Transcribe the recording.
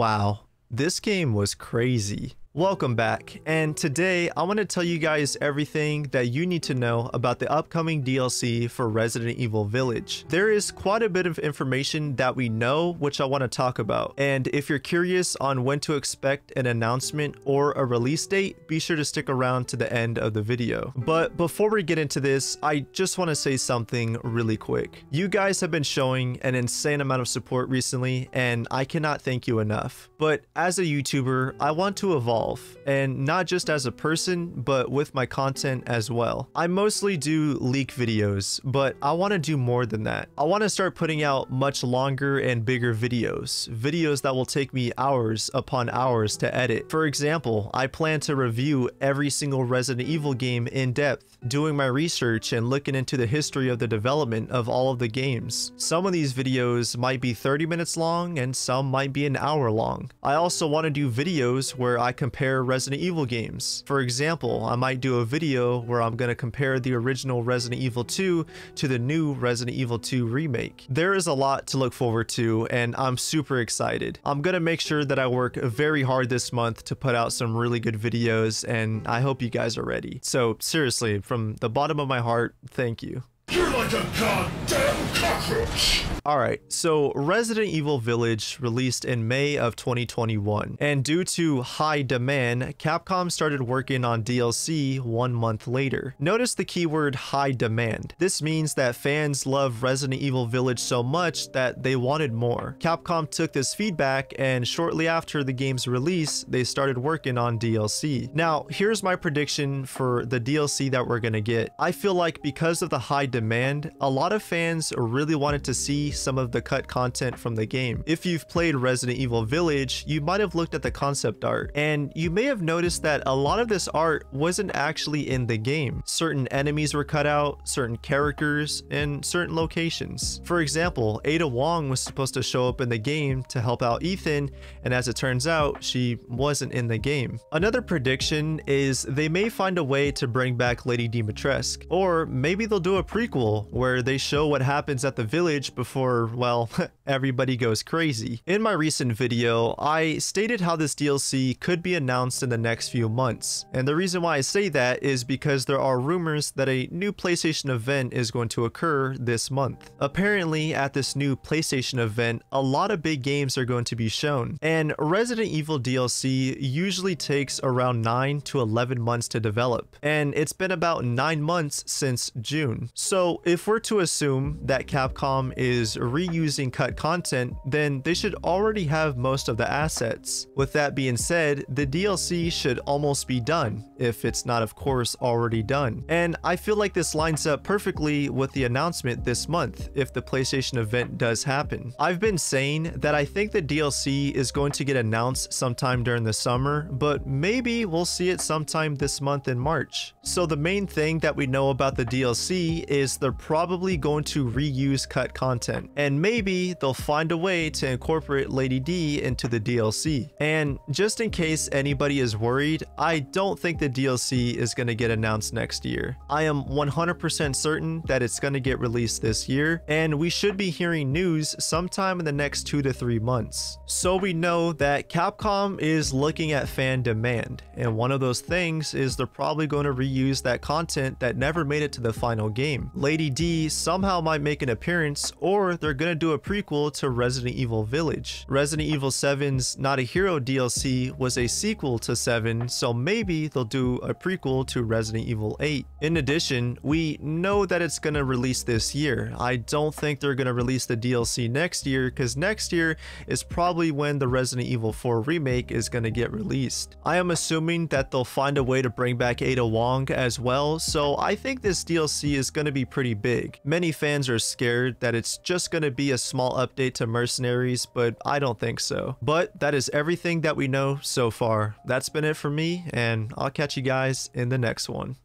Wow, this game was crazy. Welcome back, and today I want to tell you guys everything that you need to know about the upcoming DLC for Resident Evil Village. There is quite a bit of information that we know, which I want to talk about, and if you're curious on when to expect an announcement or a release date, be sure to stick around to the end of the video. But before we get into this, I just want to say something really quick. You guys have been showing an insane amount of support recently, and I cannot thank you enough. But as a YouTuber, I want to evolve. And not just as a person, but with my content as well. I mostly do leak videos, but I want to do more than that. I want to start putting out much longer and bigger videos that will take me hours upon hours to edit. For example, I plan to review every single Resident Evil game in depth, doing my research and looking into the history of the development of all of the games. Some of these videos might be 30 minutes long and some might be an hour long. I also want to do videos where I compare Resident Evil games. For example, I might do a video where I'm going to compare the original Resident Evil 2 to the new Resident Evil 2 remake. There is a lot to look forward to, and I'm super excited. I'm going to make sure that I work very hard this month to put out some really good videos, and I hope you guys are ready. So seriously, from the bottom of my heart, thank you. You're like a goddamn cockroach! Alright, so Resident Evil Village released in May of 2021, and due to high demand, Capcom started working on DLC 1 month later. Notice the keyword high demand. This means that fans love Resident Evil Village so much that they wanted more. Capcom took this feedback, and shortly after the game's release, they started working on DLC. Now, here's my prediction for the DLC that we're gonna get. I feel like because of the high demand, a lot of fans really wanted to see some of the cut content from the game. If you've played Resident Evil Village, you might have looked at the concept art, and you may have noticed that a lot of this art wasn't actually in the game. Certain enemies were cut out, certain characters, and certain locations. For example, Ada Wong was supposed to show up in the game to help out Ethan, and as it turns out, she wasn't in the game. Another prediction is they may find a way to bring back Lady Dimitrescu, or maybe they'll do a prequel where they show what happens at the village before, well, everybody goes crazy. In my recent video, I stated how this DLC could be announced in the next few months, and the reason why I say that is because there are rumors that a new PlayStation event is going to occur this month. Apparently, at this new PlayStation event, a lot of big games are going to be shown, and Resident Evil DLC usually takes around 9 to 11 months to develop, and it's been about 9 months since June. So if we're to assume that Capcom is reusing cut content, then they should already have most of the assets. With that being said, the DLC should almost be done, if it's not of course already done. And I feel like this lines up perfectly with the announcement this month, if the PlayStation event does happen. I've been saying that I think the DLC is going to get announced sometime during the summer, but maybe we'll see it sometime this month in March. So the main thing that we know about the DLC is they're probably going to reuse cut content, and maybe they'll find a way to incorporate Lady D into the DLC. And just in case anybody is worried, I don't think the DLC is going to get announced next year. I am 100% certain that it's going to get released this year, and we should be hearing news sometime in the next 2 to 3 months. So we know that Capcom is looking at fan demand, and one of those things is they're probably going to reuse that content that never made it to the final game. Lady D somehow might make an appearance, or they're gonna do a prequel to Resident Evil Village. Resident Evil 7's Not a Hero DLC was a sequel to 7, so maybe they'll do a prequel to Resident Evil 8. In addition, we know that it's gonna release this year. I don't think they're gonna release the DLC next year, because next year is probably when the Resident Evil 4 remake is gonna get released. I am assuming that they'll find a way to bring back Ada Wong as well, so I think this DLC is gonna be pretty big. Many fans are scared that it's just going to be a small update to Mercenaries, but I don't think so. But that is everything that we know so far. That's been it for me, and I'll catch you guys in the next one.